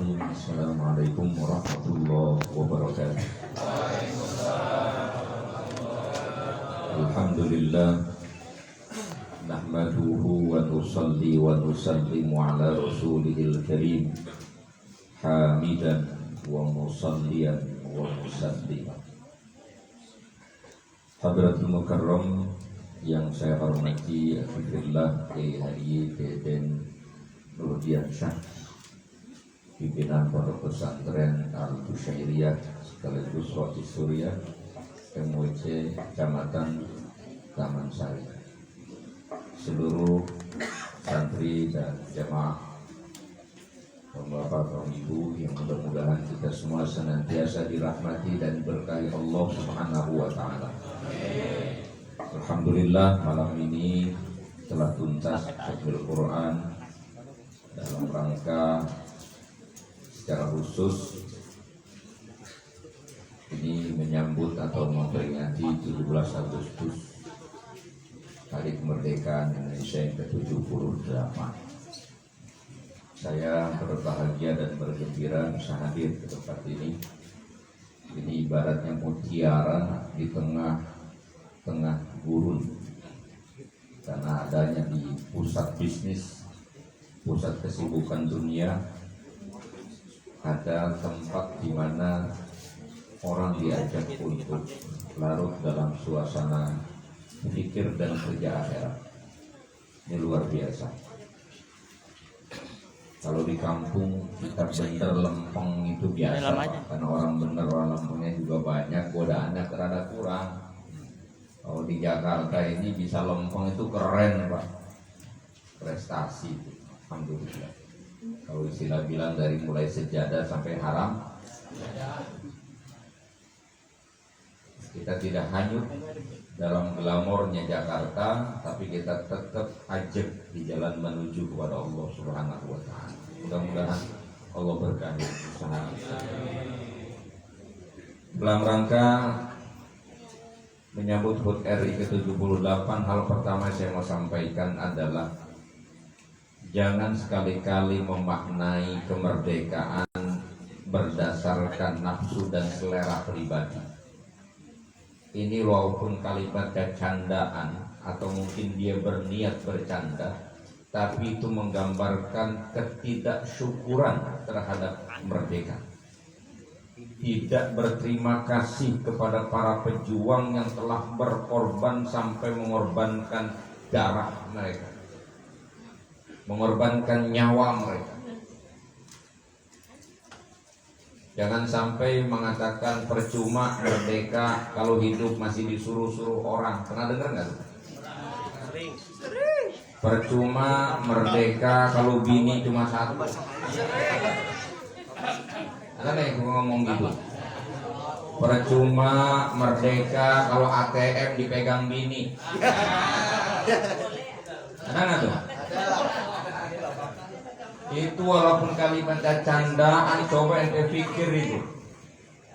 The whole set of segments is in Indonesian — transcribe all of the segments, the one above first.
Bismillahirrahmanirrahim. Assalamualaikum warahmatullahi wabarakatuh. Alhamdulillah, nahmaduhu wa nusalli wa nusallimu ala rasulihil karim, hamidan wa musalliyan wa musalliman. Hadratul Mukarram yang saya hormati, Alhamdulillah, Kiai Deden Nurdiansyah, pimpinan Pondok Pesantren Al-Busyairiyah sekaligus Wati Surya MWC Kecamatan Taman Sari, seluruh santri dan jemaah, bapak kaum ibu yang mudah-mudahan kita semua senantiasa dirahmati dan berkahi Allah Subhanahu wa taala. Alhamdulillah, malam ini telah tuntas Hafdzul Quran dalam rangka secara khusus ini menyambut atau memperingati 17 Agustus Hari Kemerdekaan Indonesia yang ke-78. Saya berbahagia dan bergembira bisa hadir ke tempat ini. Ini ibaratnya mutiara di tengah gurun, karena adanya di pusat bisnis, pusat kesibukan dunia, ada tempat di mana orang diajak untuk larut dalam suasana pikir dan kerja akhirat. Ini luar biasa. Kalau di kampung kita bener lempeng itu biasa, karena orang bener orang lempengnya juga banyak, godaannya terada kurang. Kalau di Jakarta ini bisa lempeng itu keren, Pak, prestasi. Alhamdulillah. Kalau istilah bilang dari mulai sejadah sampai haram, kita tidak hanyut dalam glamornya Jakarta, tapi kita tetap ajak di jalan menuju kepada Allah Subhanahu wa taala. Mudah-mudahan Allah berkahi usaha. Dalam rangka menyambut HUT RI ke-78, hal pertama saya mau sampaikan adalah jangan sekali-kali memaknai kemerdekaan berdasarkan nafsu dan selera pribadi. Ini walaupun kalimat candaan atau mungkin dia berniat bercanda, tapi itu menggambarkan ketidaksyukuran terhadap merdeka. Tidak berterima kasih kepada para pejuang yang telah berkorban sampai mengorbankan darah mereka, mengorbankan nyawa mereka. Jangan sampai mengatakan percuma merdeka kalau hidup masih disuruh-suruh orang. Pernah dengar nggak? Percuma merdeka kalau bini cuma satu. Ada yang ngomong gitu. Percuma merdeka kalau ATM dipegang bini. Ada nggak tuh? Itu walaupun kalimat candaan, coba ente pikir itu.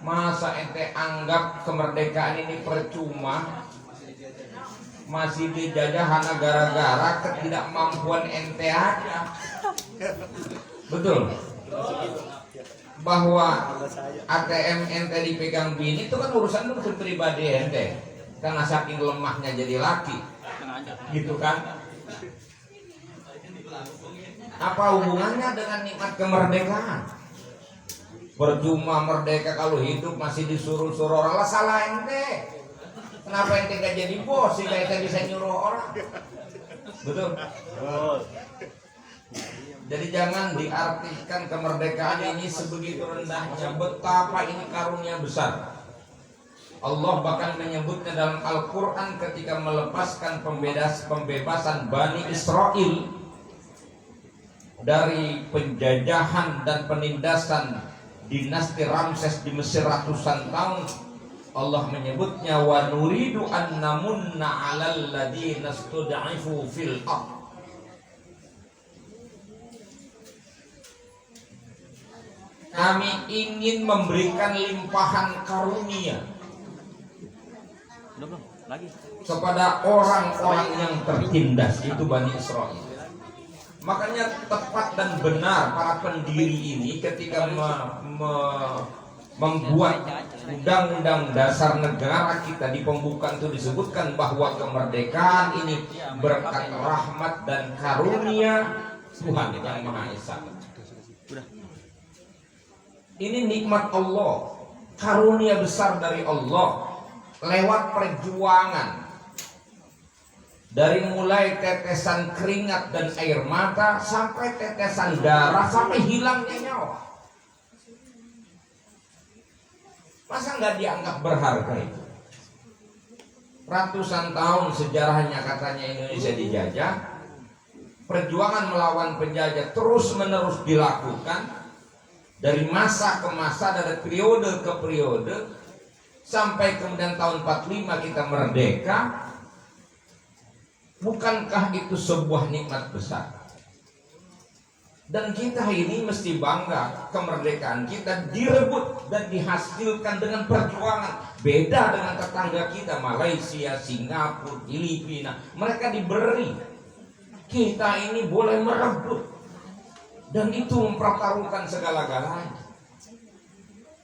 Masa ente anggap kemerdekaan ini percuma, masih dijajah hanya gara-gara ketidakmampuan ente aja. Betul? Bahwa ATM ente dipegang bini itu kan urusan pribadi ente, karena saking lemahnya jadi laki, gitu kan? Apa hubungannya dengan nikmat kemerdekaan? Percuma merdeka kalau hidup masih disuruh-suruh orang. Lah salah ente. Kenapa ente gak jadi bos sehingga ente bisa nyuruh orang? Betul? Jadi jangan diartikan kemerdekaan ini sebegitu rendahnya. Betapa ini karunia besar. Allah bahkan menyebutnya dalam Al-Quran ketika melepaskan pembebasan Bani Israel dari penjajahan dan penindasan dinasti Ramses di Mesir ratusan tahun. Allah menyebutnya wa nuridu an namunna 'alal ladzina stud'ifu fil ardh. Kami ingin memberikan limpahan karunia kepada orang-orang yang tertindas, itu Bani Israel. Makanya tepat dan benar para pendiri ini ketika membuat undang-undang dasar negara kita di pembukaan itu disebutkan bahwa kemerdekaan ini berkat rahmat dan karunia Tuhan yang Maha Esa. Ini nikmat Allah, karunia besar dari Allah lewat perjuangan. Dari mulai tetesan keringat dan air mata sampai tetesan darah sampai hilangnya nyawa. Masa nggak dianggap berharga itu? Ratusan tahun sejarahnya katanya Indonesia dijajah. Perjuangan melawan penjajah terus menerus dilakukan. Dari masa ke masa, dari periode ke periode. Sampai kemudian tahun 45 kita merdeka. Bukankah itu sebuah nikmat besar? Dan kita ini mesti bangga, kemerdekaan kita direbut dan dihasilkan dengan perjuangan. Beda dengan tetangga kita Malaysia, Singapura, Filipina. Mereka diberi, kita ini boleh merebut. Dan itu mempertaruhkan segala-galanya.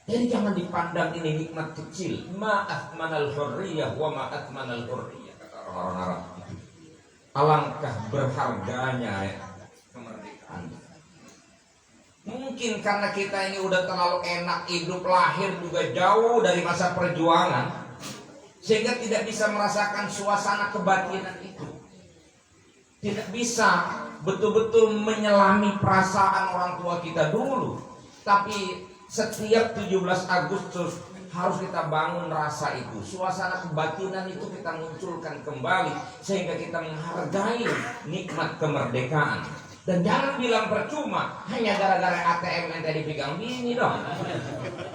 Jadi jangan dipandang ini nikmat kecil. Ma'atmanal hurriyah wa ma'atmanal hurriyah, kata orang Arab. Alangkah berharganya kemerdekaan. Mungkin karena kita ini udah terlalu enak hidup, lahir juga jauh dari masa perjuangan, sehingga tidak bisa merasakan suasana kebatinan itu. Tidak bisa betul-betul menyelami perasaan orang tua kita dulu. Tapi setiap 17 Agustus harus kita bangun rasa itu, suasana kebatinan itu kita munculkan kembali sehingga kita menghargai nikmat kemerdekaan. Dan jangan bilang percuma hanya gara-gara ATM yang tadi pegang gini dong.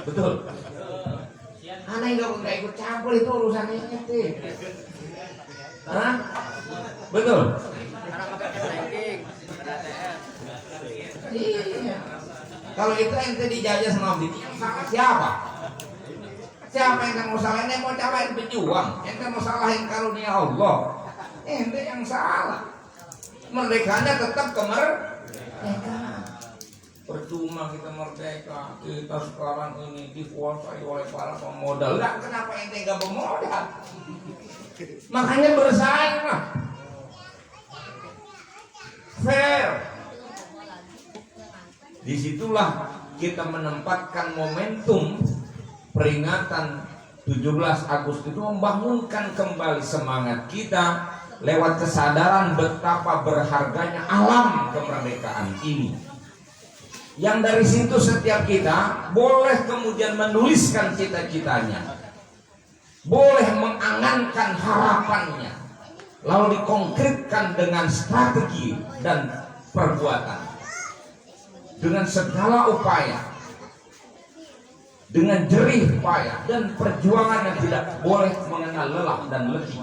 Betul. Aneh nggak ikut campur itu urusannya itu. Hah? Betul. Iya. Kalau itu ente dijajah sama bini yang salah siapa? Siapa yang mau salahin? Ente mau salahin pejuang, ente mau salahin karunia Allah, ente yang salah. Merdekanya tetap kemerdekaan. Percuma kita merdeka, kita sekarang ini dikuasai oleh para pemodal. Lah kenapa ente nggak bermodal? Makanya bersaing lah, fair. Disitulah kita menempatkan momentum peringatan 17 Agustus itu membangunkan kembali semangat kita lewat kesadaran betapa berharganya alam kemerdekaan ini. Yang dari situ setiap kita boleh kemudian menuliskan cita-citanya, boleh mengangankan harapannya, lalu dikonkretkan dengan strategi dan perbuatan. Dengan segala upaya, dengan jerih payah dan perjuangan yang tidak boleh mengenal lelah dan letih.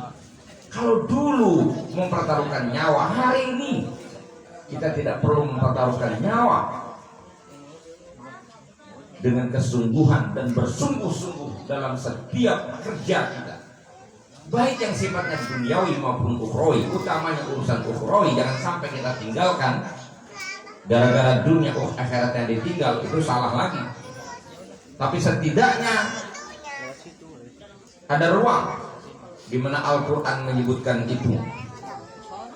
Kalau dulu mempertaruhkan nyawa, hari ini kita tidak perlu mempertaruhkan nyawa. Dengan kesungguhan dan bersungguh-sungguh dalam setiap kerja kita, baik yang sifatnya duniawi maupun ukhrawi, utamanya urusan ukhrawi jangan sampai kita tinggalkan. Gara-gara dunia akhirat yang ditinggal itu salah lagi. Tapi setidaknya ada ruang di mana Al-Qur'an menyebutkan itu.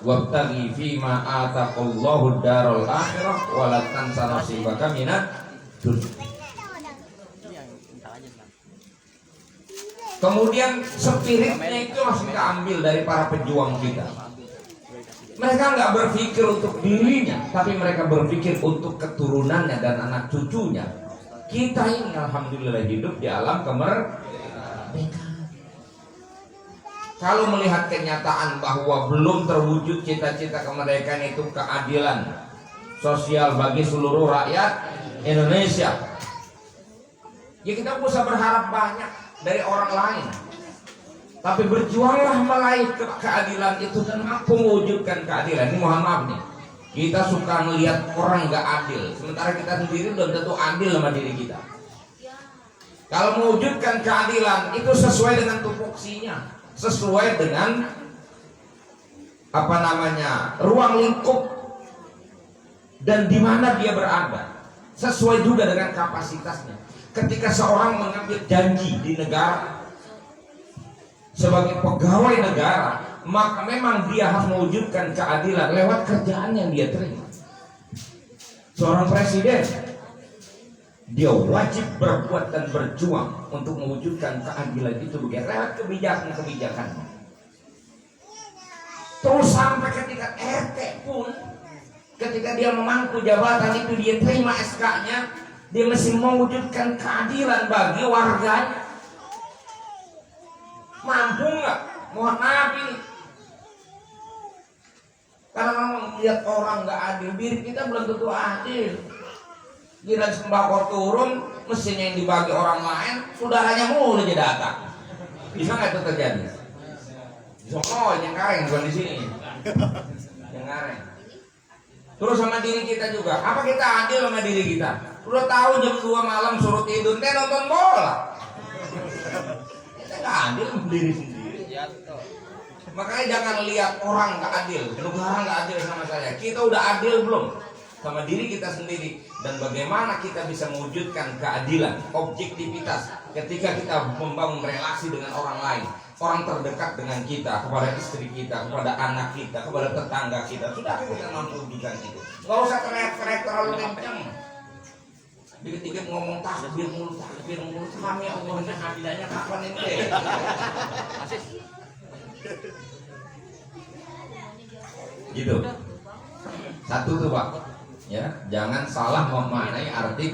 Wabtaghi fima ataqallahu darul akhirah wa la tansa nasibaka minad dunya. Kemudian spiritnya itu harus kita ambil dari para pejuang kita. Mereka nggak berpikir untuk dirinya, tapi mereka berpikir untuk keturunannya dan anak cucunya. Kita ini alhamdulillah hidup di alam kemerdekaan. Kalau melihat kenyataan bahwa belum terwujud cita-cita kemerdekaan itu keadilan sosial bagi seluruh rakyat Indonesia, ya kita nggak usah berharap banyak dari orang lain. Tapi berjuanglah meraih keadilan itu dan mampu mewujudkan keadilan. Ini mohon maaf nih, kita suka melihat orang nggak adil, sementara kita sendiri belum tentu adil sama diri kita. Kalau mewujudkan keadilan itu sesuai dengan tupoksinya, sesuai dengan ruang lingkup dan di mana dia berada, sesuai juga dengan kapasitasnya. Ketika seorang mengambil janji di negara sebagai pegawai negara, maka memang dia harus mewujudkan keadilan lewat kerjaan yang dia terima. Seorang presiden, dia wajib berbuat dan berjuang untuk mewujudkan keadilan itu lewat kebijakan-kebijakannya. Terus sampai ketika RT pun, ketika dia memangku jabatan itu, dia terima SK-nya, dia mesti mewujudkan keadilan bagi warganya. Mampu nggak? Mohon maaf ini. Karena memang melihat orang nggak adil, diri kita belum tentu adil. Gila sembako turun, mestinya yang dibagi orang lain, saudaranya mulu aja datang. Bisa nggak itu terjadi? Oh, yang kareng bukan di sini. Yang kareng. Terus sama diri kita juga. Apa kita adil sama diri kita? Udah tahu jam 2 malam suruh tidur, nonton bola. Kita nggak adil sama diri sendiri. Makanya jangan lihat orang nggak adil, negara nggak adil sama saya. Kita udah adil belum sama diri kita sendiri? Dan bagaimana kita bisa mewujudkan keadilan, objektivitas ketika kita membangun relasi dengan orang lain, orang terdekat dengan kita, kepada istri kita, kepada anak kita, kepada tetangga kita. Sudah kita mampu wujudkan itu. Nggak usah teriak-teriak terlalu kencang. Dikit-dikit ngomong takbir mulu, kami Allahnya adilnya kapan ini? Gitu. Satu tuh Pak, ya, jangan salah memaknai arti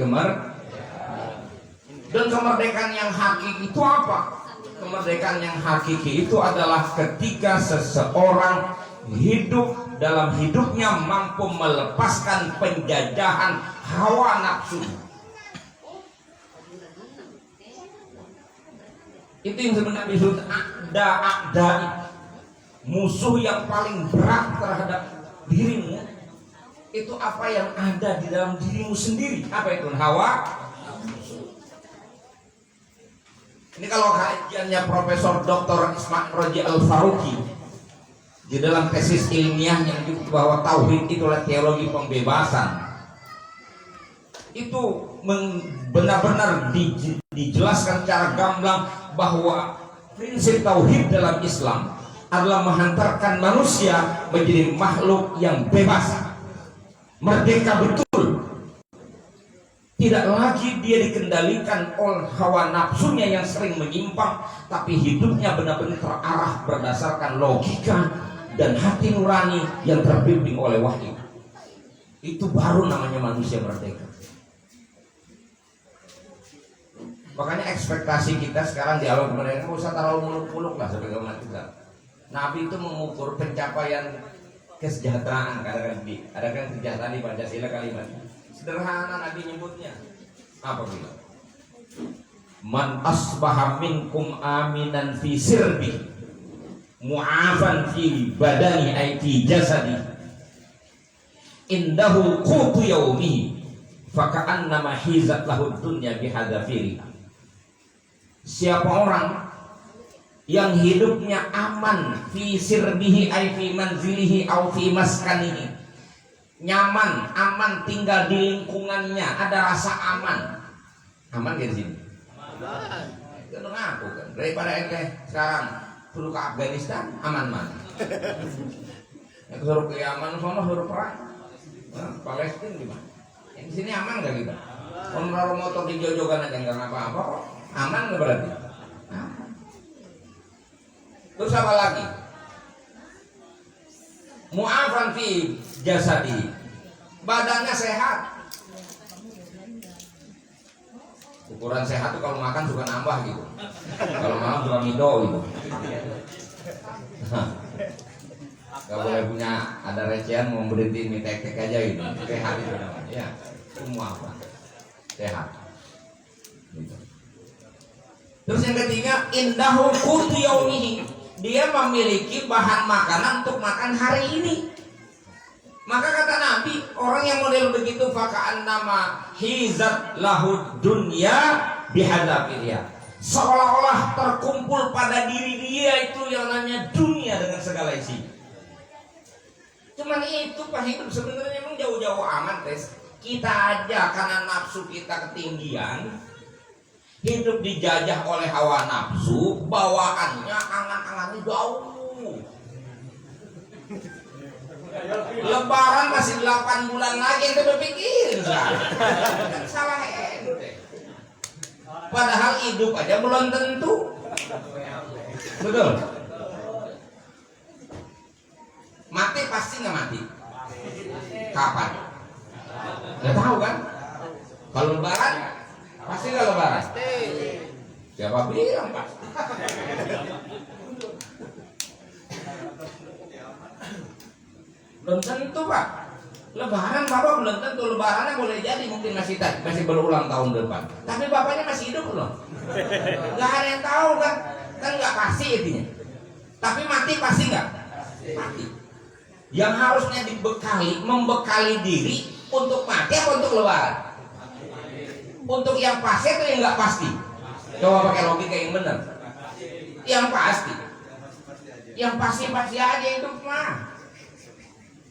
dan kemerdekaan yang hakiki itu apa? Kemerdekaan yang hakiki itu adalah ketika seseorang hidup dalam hidupnya mampu melepaskan penjajahan hawa nafsu. Itu yang sebenarnya disebut akda, musuh yang paling berat terhadap dirimu. Itu apa yang ada di dalam dirimu sendiri. Apa itu? Hawa. Ini kalau kajiannya Profesor Dr. Ismail Roji Al-Faruqi di dalam tesis ilmiahnya bahwa tauhid itulah teologi pembebasan. Itu benar-benar dijelaskan secara gamblang bahwa prinsip tauhid dalam Islam adalah menghantarkan manusia menjadi makhluk yang bebas, merdeka betul. Tidak lagi dia dikendalikan oleh hawa nafsunya yang sering menyimpang, tapi hidupnya benar-benar terarah berdasarkan logika dan hati nurani yang terbimbing oleh wahyu. Itu baru namanya manusia merdeka. Makanya ekspektasi kita sekarang di awal kemerdekaan nggak usah terlalu muluk-muluk lah sebagai umat Islam. Nabi itu mengukur pencapaian kesejahteraan, kadang-kadang kesejahteraan di Pancasila kalimatnya sederhana. Nabi nyebutnya apa bilang? Man asbaha minkum aminan fi sirbi mu'afan fi badani aiti jasadi indahu qutu yaumihi faka'annama hizat lahu dunya bihadzafiri. Siapa orang yang hidupnya aman fi sirbihi ay fi manzilihi au fi maskanihi, nyaman, aman tinggal di lingkungannya, ada rasa aman. Aman gak di sini? Aman. Itu ngaku kan. Daripada ente sekarang suruh ke Afghanistan, aman mana? Yang suruh ke Yaman, sono suruh perang. Nah, Palestina gimana? Yang di sini aman gak kita? Kalau motor dijojokan aja nggak apa-apa kok. Aman nggak berarti? Aman. Terus apa lagi? Mu'afan fi jasadi, badannya sehat. Ukuran sehat tuh kalau makan suka nambah gitu, kalau malam suka mido gitu. Gak boleh punya ada recehan mau berhenti mie tek-tek aja gitu. Sehat itu namanya. Ya, semua apa? Sehat. Gitu. Terus yang ketiga, indahu qutu yaumihi, dia memiliki bahan makanan untuk makan hari ini. Maka kata Nabi, orang yang model begitu faka'an nama hizat lahud dunya bihadzafiriha, seolah-olah terkumpul pada diri dia itu yang namanya dunia dengan segala isi. Cuman itu Pak, hidup sebenarnya emang jauh-jauh aman tes. Kita aja karena nafsu kita ketinggian, hidup dijajah oleh hawa nafsu, bawaannya angan-angannya jauh. Lebaran masih 8 bulan lagi, itu udah pikirin kan salah ente. Padahal hidup aja belum tentu. Betul. Mati pasti nggak mati. Kapan? Nggak tahu kan? Kalau lebaran pasti nggak lebaran. Siapa bilang pasti? Belum tentu Pak. Lebaran Bapak belum tentu. Lebarannya boleh jadi mungkin masih berulang tahun depan. Tapi Bapaknya masih hidup belum? Nggak ada yang tahu kan? Kan nggak pasti intinya. Tapi mati pasti nggak? Mati. Yang harusnya membekali diri untuk mati apa untuk lebaran? Untuk yang pasti atau yang nggak pasti? Coba pakai logika yang benar. Yang pasti. Yang pasti aja hidup mah.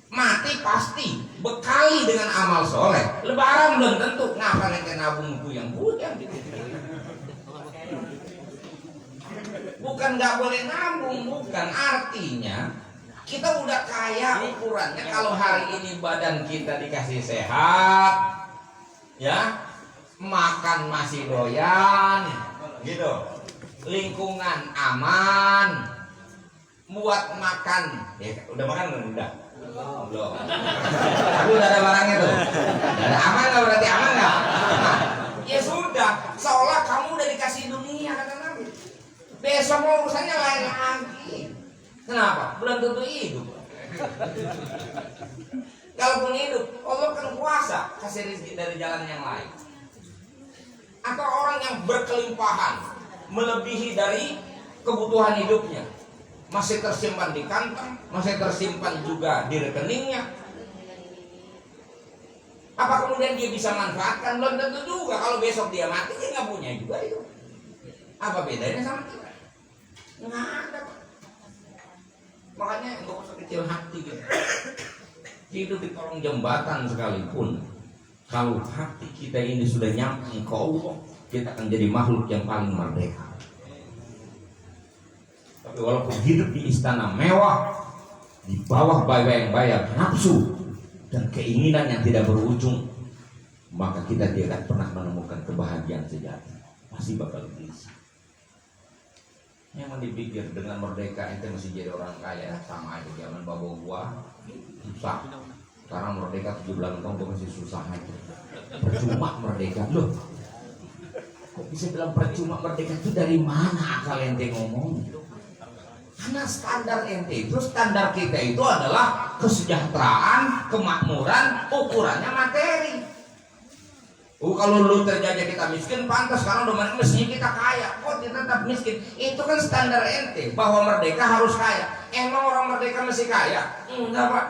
Mati pasti, bekali dengan amal soleh. Lebaran belum tentu. Ngapa nanti nabung yang bujang? Bukan nggak boleh nabung, bukan, artinya kita udah kaya ukurannya. Kalau hari ini badan kita dikasih sehat, ya, makan masih doyan, gitu, lingkungan aman, buat makan, ya udah makan udah. Belum. Tapi udah ada barangnya tuh. Ada aman nggak, berarti aman nggak? Ya sudah, seolah kamu udah dikasih dunia kata Nabi. Besok mau urusannya lain lagi. Kenapa? Belum tentu hidup. Kalaupun hidup, Allah kan kuasa kasih rezeki dari jalan yang lain. Atau orang yang berkelimpahan, melebihi dari kebutuhan hidupnya, masih tersimpan di kantong, masih tersimpan juga di rekeningnya. Apa kemudian dia bisa manfaatkan? Belum tentu juga. Kalau besok dia mati, dia nggak punya juga itu. Apa bedanya sama kita? Nggak ada. Makanya nggak usah kecil hati gitu. Hidup di kolong jembatan sekalipun, kalau hati kita ini sudah nyambung ke Allah, kita akan jadi makhluk yang paling merdeka. Tapi walaupun hidup di istana mewah, di bawah bayang-bayang nafsu dan keinginan yang tidak berujung, maka kita tidak pernah menemukan kebahagiaan sejati. Pasti bakal gelisah. Yang dipikir dengan merdeka ente masih jadi orang kaya, sama aja zaman bawa gua susah. Sekarang merdeka 17 tahun gua masih susah aja. Percuma merdeka loh. Kok bisa bilang percuma merdeka itu dari mana akal ente ngomong? Karena standar ente itu, standar kita itu adalah kesejahteraan, kemakmuran, ukurannya materi. Kalau lu terjajah kita miskin, pantas sekarang udah mestinya kita kaya. Kok kita tetap miskin? Itu kan standar ente, bahwa merdeka harus kaya. Emang orang merdeka mesti kaya? Enggak Pak.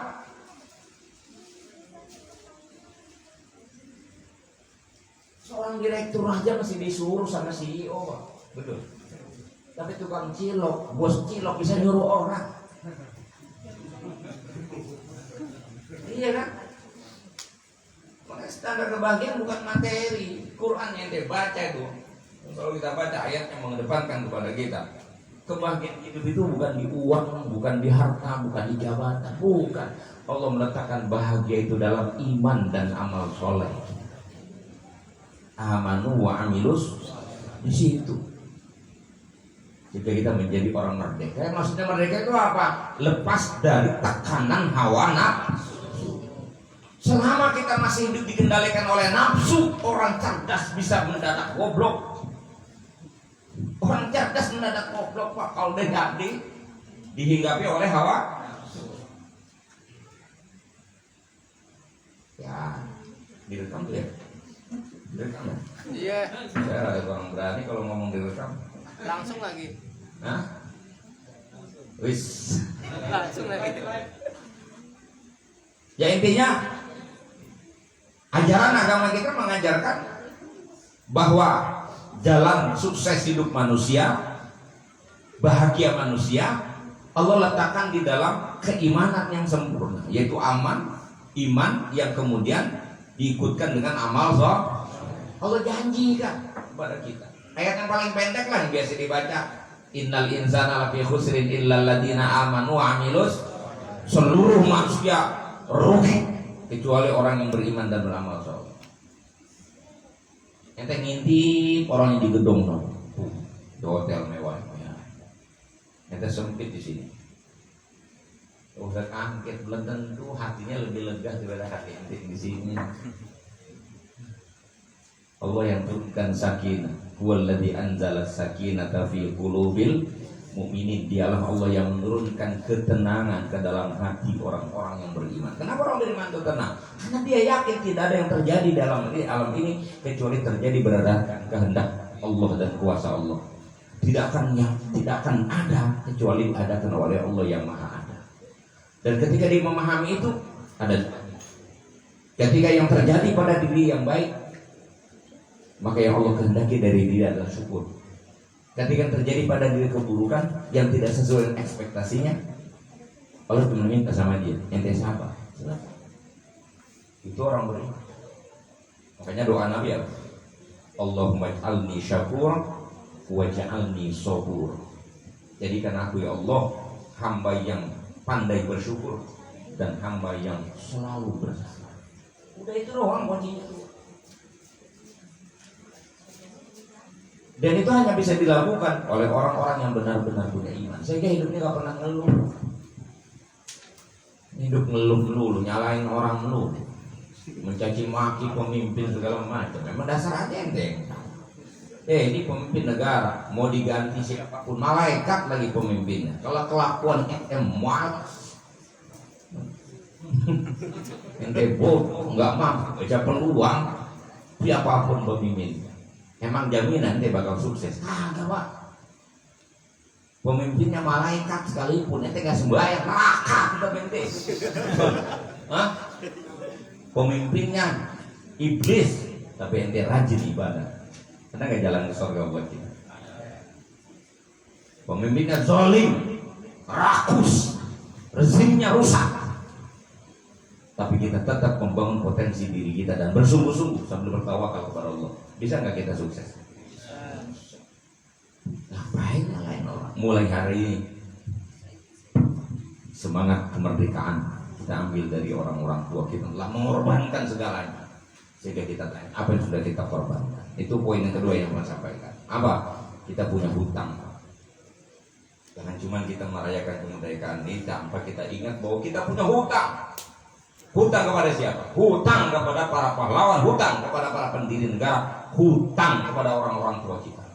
Seorang direktur aja masih disuruh sama CEO Pak. Betul. Tapi tukang cilok, bos cilok bisa nyuruh orang. Iya kan? Makanya standar kebahagiaan bukan materi. Quran yang dia baca itu, kalau kita baca ayat yang mengedepankan kepada kita, kebahagiaan hidup itu bukan di uang, bukan di harta, bukan di jabatan, bukan. Allah meletakkan bahagia itu dalam iman dan amal soleh. Amanu wa amilus, di situ. Jika kita menjadi orang merdeka, maksudnya merdeka itu apa? Lepas dari tekanan hawa nafsu. Selama kita masih hidup dikendalikan oleh nafsu, orang cerdas bisa mendadak goblok. Orang cerdas mendadak goblok Pak, kalau dihinggapi oleh hawa nafsu. Ya, direkam tuh ya. Direkam ya? Iya. Saya ada orang berani kalau ngomong direkam. Langsung lagi. Hah? Wis. Langsung lagi. Ya intinya ajaran agama kita mengajarkan bahwa jalan sukses hidup manusia, bahagia manusia, Allah letakkan di dalam keimanan yang sempurna, yaitu iman yang kemudian diikutkan dengan amal soleh. Allah janjikan kepada kita. Ayat yang paling pendek lah yang biasa dibaca. Innal insana lafi khusrin illal ladzina amanu wa amilus. Seluruh manusia rugi kecuali orang yang beriman dan beramal soleh. Ente ngintip orangnya di gedung dong, di hotel mewah. Ente sempit di sini. Udah angket belum tentu hatinya lebih lega daripada hati ente di sini. Allah yang turunkan sakinah, huwallazi anzala sakinata fi qulubil mu'minin. Dialah Allah yang menurunkan ketenangan ke dalam hati orang-orang yang beriman. Kenapa orang beriman itu tenang? Karena dia yakin tidak ada yang terjadi dalam alam ini kecuali terjadi berdasarkan kehendak Allah dan kuasa Allah. Tidak akan ada kecuali diadakan oleh Allah yang Maha Ada. Dan ketika dia memahami itu, ada ketika yang terjadi pada diri yang baik, maka yang Allah kehendaki dari diri adalah syukur. Ketika terjadi pada diri keburukan yang tidak sesuai dengan ekspektasinya, Allah meminta sama dia, ente sabar. Itu orang beriman. Makanya doa Nabi apa? Allahumma ij'alni syakur waj'alni sabur. Jadikan aku ya Allah hamba yang pandai bersyukur dan hamba yang selalu bersabar. Udah itu doang kuncinya. Dan itu hanya bisa dilakukan oleh orang-orang yang benar-benar punya iman. Sehingga hidupnya gak pernah ngeluh. Hidup ngeluh-ngeluh, nyalain orang melulu, mencaci maki pemimpin segala macam. Memang dasar aja enteng. Ini pemimpin negara, mau diganti siapapun, malaikat lagi pemimpinnya. Kalau kelakuan malas, ente bodoh, nggak mampu, baca peluang, siapapun pemimpinnya. Emang jaminan dia bakal sukses? Kagak, Pak. Pemimpinnya malaikat sekalipun, ente nggak sembahyang, neraka kita bente. Hah? Pemimpinnya iblis, tapi ente rajin ibadah. Karena nggak jalan ke surga buat kita. Pemimpinnya zalim, rakus, rezimnya rusak, tapi kita tetap membangun potensi diri kita dan bersungguh-sungguh sambil bertawakal kepada Allah. Bisa nggak kita sukses? Ngapain nyalain orang? Mulai hari ini semangat kemerdekaan kita ambil dari orang-orang tua kita, telah mengorbankan segalanya. Sehingga kita tanya, apa yang sudah kita korbankan? Itu poin yang kedua yang saya sampaikan. Apa? Kita punya hutang. Jangan cuma kita merayakan kemerdekaan ini tanpa kita ingat bahwa kita punya hutang. Hutang kepada siapa? Hutang kepada para pahlawan, hutang kepada para pendiri negara, hutang kepada orang-orang tua kita.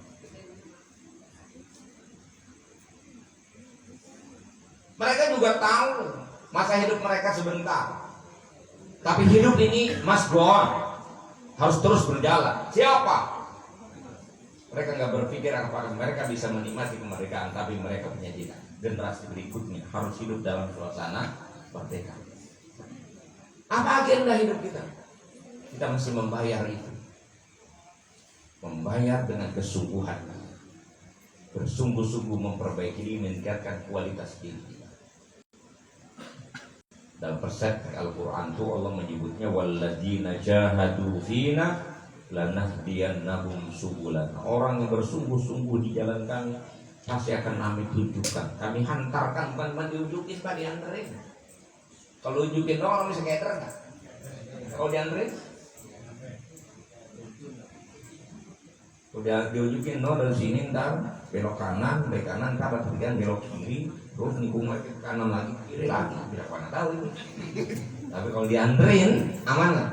Mereka juga tahu masa hidup mereka sebentar. Tapi hidup ini must go on, harus terus berjalan. Siapa? Mereka nggak berpikir apakah mereka bisa menikmati kemerdekaan, tapi mereka punya cita. Generasi berikutnya harus hidup dalam suasana merdeka. Apa agenda hidup kita? Kita mesti membayar itu. Membayar dengan kesungguhan. Bersungguh-sungguh memperbaiki diri, meningkatkan kualitas diri kita. Dalam perset Al-Quran itu Allah menyebutnya walladzina jahadu fina lanahdiyannahum subulana. Orang yang bersungguh-sungguh di jalan kami pasti akan kami tunjukkan. Kami hantarkan, bukan diunjukin, Pak, diantarin. Kalau unjukin doang orang bisa keder nggak? Kalau diantarin? Udah diunjukin doang dari sini, ntar belok kanan, ntar pertigaan belok kiri, terus nikung lagi ke kanan lagi, kiri lagi, tidak pernah tahu itu. Tapi kalau dianterin, aman nggak?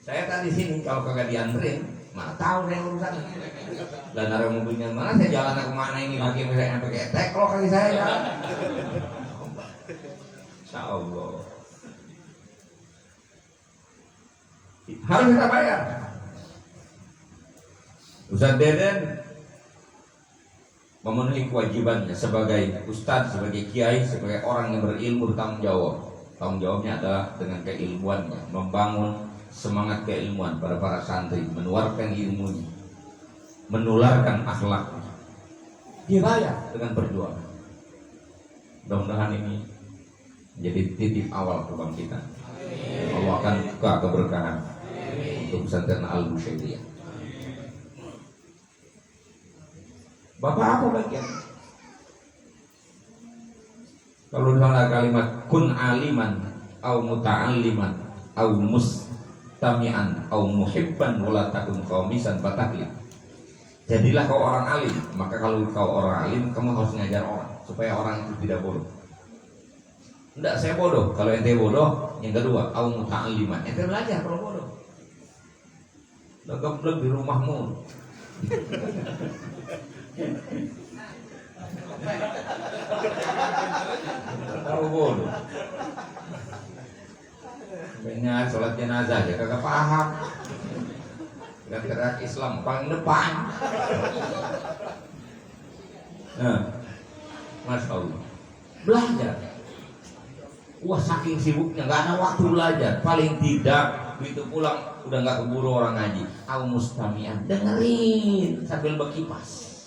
Saya tadi sini kalau kagak dianterin, mana tahu saya urusan. Dan ada mobilnya mana, saya jalan kemana ini lagi misalnya pakai ketek, kalau kaki saya ya. Insya Allah harus kita bayar. Ustaz Deden memenuhi kewajibannya sebagai ustadz, sebagai kiai, sebagai orang yang berilmu bertanggung jawab. Tanggung jawabnya adalah dengan keilmuannya, membangun semangat keilmuan pada para santri, menularkan ilmunya, menularkan akhlaknya. Dia bayar dengan perjuangan. Mudah-mudahan ini jadi titik awal kebangkitan. Allah akan buka keberkahan untuk pesantren Al-Busyairiyah. Bapak apa bagian? Kalau ada kalimat kun aliman au muta'alliman au mustami'an au muhibban wala takun qamisan fatahli. Jadilah kau orang alim, maka kalau kau orang alim kamu harus ngajar orang supaya orang itu tidak bodoh. Enggak, saya bodoh. Kalau ente bodoh, yang kedua, au muta'alliman. Ente belajar kalau bodoh. Geblek di rumahmu. Tahu bodoh. Banyak sholat jenazah ya kagak paham. Gerak-gerak Islam paling depan. Nah, Masya Allah. Belajar. Wah, saking sibuknya nggak ada waktu belajar. Paling tidak begitu pulang udah nggak keburu orang ngaji. Au mustami'an, dengerin sambil berkipas.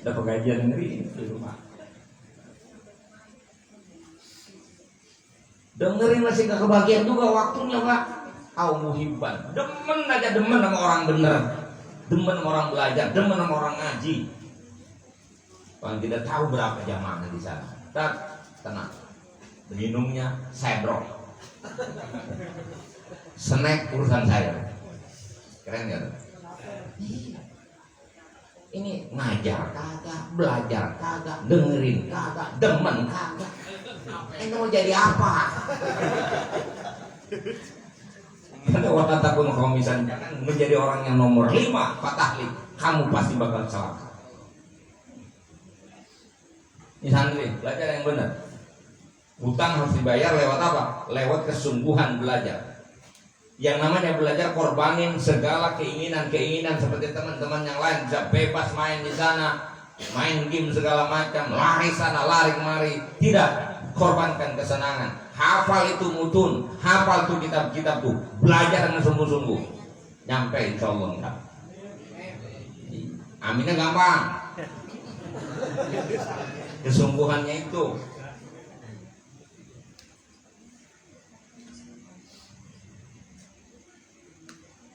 Udah pengajian dengerin di rumah. Dengerin masih nggak kebagian juga waktunya Pak. Au muhibban, demen aja, demen sama orang bener, demen sama orang belajar, demen sama orang ngaji. Paling tidak tahu berapa jamaahnya di sana. Tenang. Minumnya sedrok, snack urusan saya. Keren gak? Ini ngajar kagak, belajar kagak, dengerin kagak, demen kagak. Ini mau jadi apa? Karena waktu takun komisan, jangan menjadi orang yang nomor 5 fatahli, kamu pasti bakal celaka. Ini santri, belajar yang benar. Hutang harus dibayar lewat apa? Lewat kesungguhan belajar. Yang namanya belajar korbanin segala keinginan-keinginan seperti teman-teman yang lain bisa bebas main di sana, main game segala macam, lari sana, lari kemari. Tidak, korbankan kesenangan. Hafal itu mutun, hafal itu kitab-kitab tuh, belajar dengan sungguh-sungguh. Nyampe insya Allah enggak. Aminnya gampang. Kesungguhannya itu.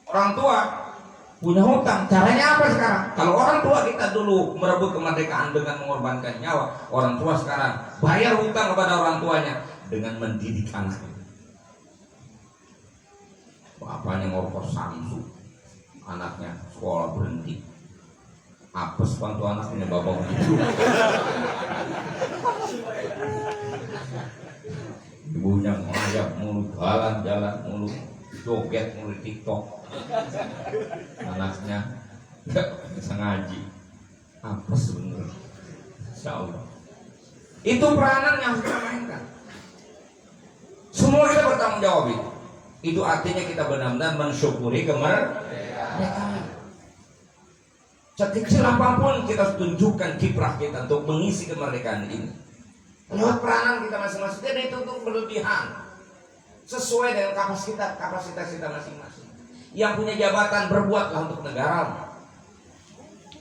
Orang tua punya hutang, caranya apa sekarang? Kalau orang tua kita dulu merebut kemerdekaan dengan mengorbankan nyawa, orang tua sekarang bayar hutang kepada orang tuanya dengan mendidik anaknya. Bapaknya ngorkos Samsu, anaknya sekolah berhenti. Apes bantu anaknya bapak begitu. Ibunya ngajak mulu, jalan-jalan mulu, joget mulu di TikTok. Anaknya nggak bisa ngaji. Apes bener. Insya Allah. Itu peranan yang kita mainkan. Semua kita bertanggung jawab itu. Itu artinya kita benar-benar mensyukuri kemerdekaan. Sekecil apapun kita harus tunjukkan kiprah kita untuk mengisi kemerdekaan ini. Lewat peranan kita masing-masing. Jadi itu untuk berlebihan. Sesuai dengan kapasitas kita masing-masing. Yang punya jabatan berbuatlah untuk negara.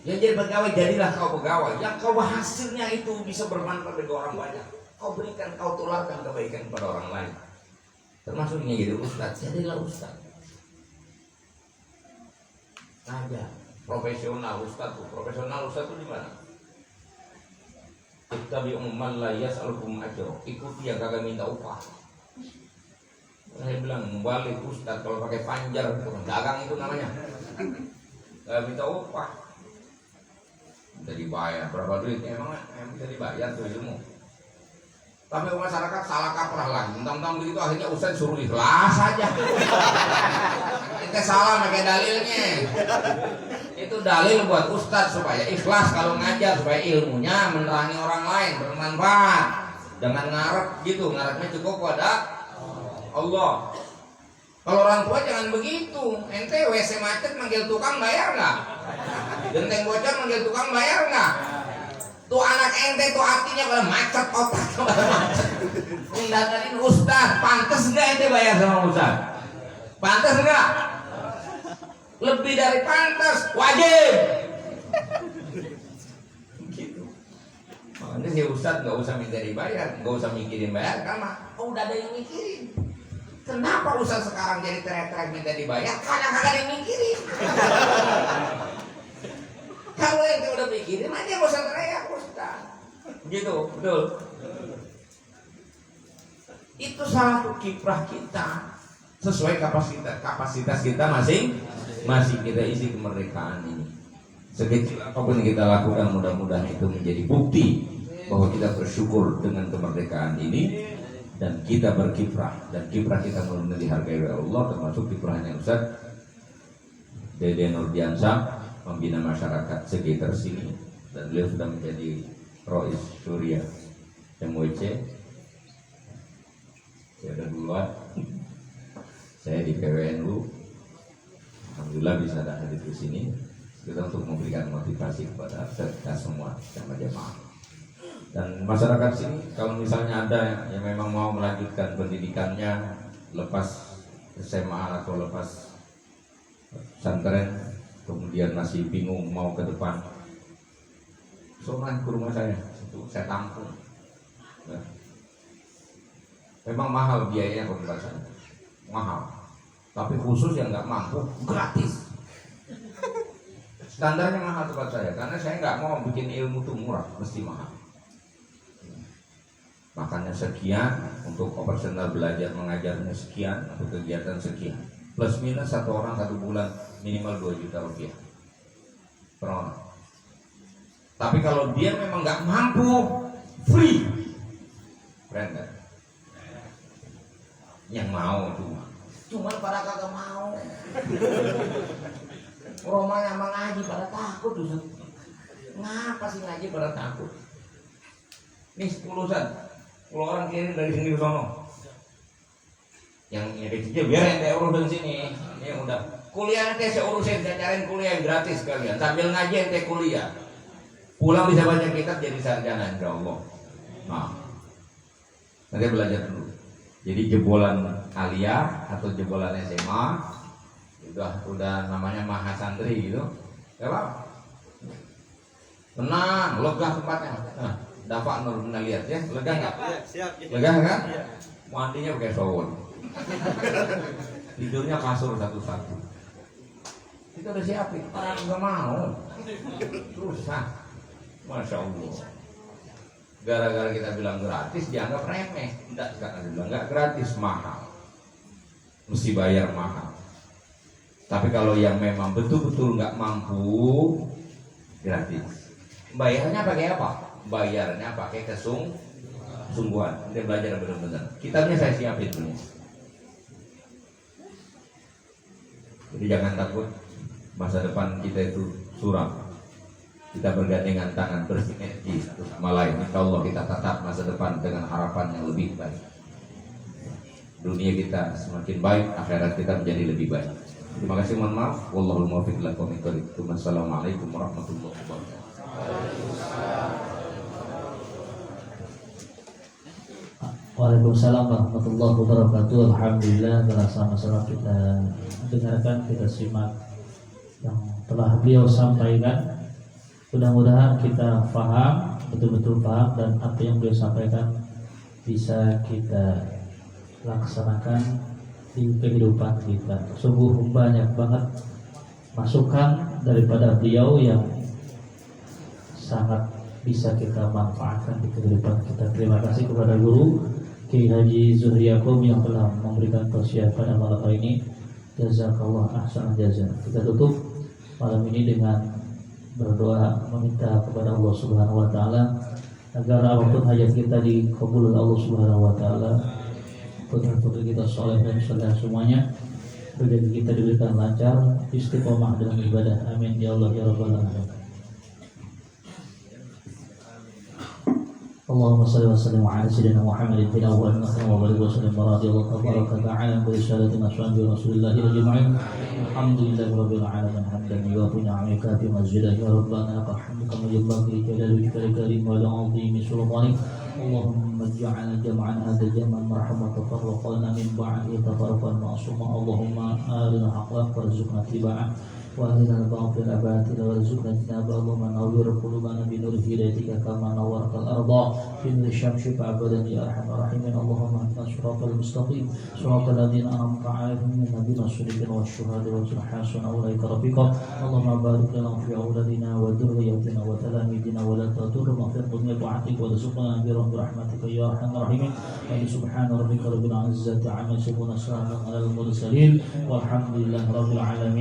Yang jadi pegawai jadilah kau pegawai. Yang kau hasilnya itu bisa bermanfaat bagi orang banyak. Kau berikan, kau tularkan kebaikan kepada orang lain. Termasuknya jadi ustaz, jadilah ustaz. Ngajar, profesional ustaz tuh. Profesional ustaz tuh di mana? Ittabi'u man la yas'alukum ajra. Ikuti yang kagak minta upah. Saya bilang membalik ustaz kalau pakai panjar, dagang itu namanya. Gak minta upah. Bisa dibayar berapa duit? Emang bisa dibayar tuh ilmu. Tapi masyarakat salah kaprah lah. Tentang begitu akhirnya ustaz suruh ikhlas saja. Kita salah pakai dalilnya. Itu dalil buat ustaz supaya ikhlas kalau ngajar, supaya ilmunya menerangi orang lain, bermanfaat. Jangan ngarep gitu, ngarepnya cukup pada Allah. Kalau orang tua jangan begitu. Ente WC macet manggil tukang bayar nggak? Genteng bocor manggil tukang bayar nggak? Tuh anak ente tuh artinya pada macet otak, pada macet. Ngadain ustaz, pantas nggak ente bayar sama ustaz? Pantas nggak? Lebih dari pantas, wajib. Gitu. Nanti si Ustadz nggak usah minta dibayar, nggak usah mikirin bayar, karena udah ada yang mikirin. Kenapa Ustadz sekarang jadi teriak-teriak minta dibayar? Karena kagak ada yang mikirin. Kalau yang udah mikirin aja nggak usah teriak Ustadz. Gitu, betul. Itu salah satu kiprah kita sesuai kapasitas kita masing kita isi kemerdekaan ini. Sekecil apapun yang kita lakukan, mudah-mudahan itu menjadi bukti bahwa kita bersyukur dengan kemerdekaan ini dan kita berkiprah, dan kiprah kita benar-benar dihargai oleh Allah, termasuk kiprahnya Ustaz Dede Nurdiansyah membina masyarakat sekitar sini, dan beliau sudah menjadi Rois Surya MWC. Saya udah duluan, saya di PWNU, alhamdulillah bisa ada hadir di sini kita untuk memberikan motivasi kepada kita semua jamaah. Dan masyarakat sini kalau misalnya ada yang memang mau melanjutkan pendidikannya lepas SMA atau lepas pesantren, kemudian masih bingung mau ke depan, soalnya ke rumah saya, itu saya tampung. Nah, memang mahal biayanya pembahasan, mahal. Tapi khusus yang nggak mampu, gratis. Standarnya mahal tempat saya, karena saya nggak mau bikin ilmu itu murah, mesti mahal. Makanya sekian untuk operasional belajar mengajarnya sekian, untuk kegiatan sekian. Plus minus satu orang 1 bulan minimal 2 juta rupiah per orang. Tapi kalau dia memang nggak mampu, free. Keren kan? Yang mau cuma pada kagak mau. Romanya sama ngaji pada takut Ustaz. Ngapa sih ngaji pada takut? Nih 10 Ustaz, 10 orang kirim dari sini ke sono. Yang kecil biar ente urusin sini. Ini udah kuliah ente saya urusin, saya cariin kuliah yang gratis kalian. Sambil ngaji ente kuliah. Pulang bisa baca kitab jadi sarjana insyaallah. Nah, nanti belajar dulu. Jadi jebolan aliyah atau jebolan SMA udah namanya mahasantri gitu. Ya Pak. Tenang, lega tempatnya. Nah, Dapak Nur pernah lihat ya, lega nggak? Siap. Lega kan? Mandinya pakai shower. Tidurnya kasur satu-satu. Kita udah siapin, orang nggak mau. Susah. Masya Allah. Gara-gara kita bilang gratis, dianggap remeh. Tidak, sekarang dibilang nggak gratis, mahal. Mesti bayar mahal. Tapi kalau yang memang betul-betul nggak mampu, gratis. Bayarnya pakai apa? Bayarnya pakai kesungguhan. Kita belajar benar-benar. Kitabnya saya siapin dulu. Jadi jangan takut, masa depan kita itu suram. Kita bergandengan tangan, bersinergi satu sama lain. Insya Allah kita tatap masa depan dengan harapan yang lebih baik. Dunia kita semakin baik, akhirat kita menjadi lebih baik. Terima kasih, mohon maaf. Wallahul muwaffiq ila aqwamit thoriq. Wassalamualaikum warahmatullahi wabarakatuh. Waalaikumsalam warahmatullahi wabarakatuh. Alhamdulillah, bersama-sama kita dengarkan, kita simak yang telah beliau sampaikan. Mudah-mudahan kita paham, betul-betul paham, dan apa yang beliau sampaikan bisa kita laksanakan di kehidupan kita. Sungguh banyak banget masukan daripada beliau yang sangat bisa kita manfaatkan di kehidupan kita. Terima kasih kepada guru Kiai Haji Zuhri Yaqub yang telah memberikan tausiah pada malam hari ini. Jazakallah ahsan jazaa. Kita tutup malam ini dengan berdoa meminta kepada Allah Subhanahu wa taala agar apapun hajat kita dikabul oleh Allah Subhanahu wa taala. Putra-putri kita soleh dan soleh semuanya, rezeki kita diberikan lancar, istiqomah dalam ibadah. Amin ya Allah ya rabbal alamin. Allahumma salli wa sallim ala sayyidina Muhammadin fil awwal wa barik wa sallim radhiyallahu tabaraka ta'ala bi syahadatin ashabi rasulillahi ajma'in. Alhamdulillahi rabbil alamin hamdan yuwafi ni'amika fi masjidihi ya rabbana hamduka majallaki jalalu karim wa la'azimi sultanik. Allahumma ij'al jam'an hadha jam'an marhaman tafarraqana min ba'di tafarraqan ma'suma. Allahumma arina haqqa warzuqna tiba'ah وأهلنا الباطل باطلا وارزقنا اجتنابه اللهم نور قلوبنا بنور هدايتك كما نورت الأرض بنور الشمس فأبدا يا أرحم الراحمين اللهم اهدنا الصراط المستقيم صراط الذين أنعمت عليهم من النبيين والصديقين والشهداء وحسن أولئك رفيقا اللهم بارك لنا في أولادنا وذريتنا وتلاميذنا ولا تضر في الدنيا طاعتك وارزقنا برحمتك يا أرحم الراحمين سبحان ربك رب العزة عما يصفون وسلام على المرسلين والحمد لله رب العالمين.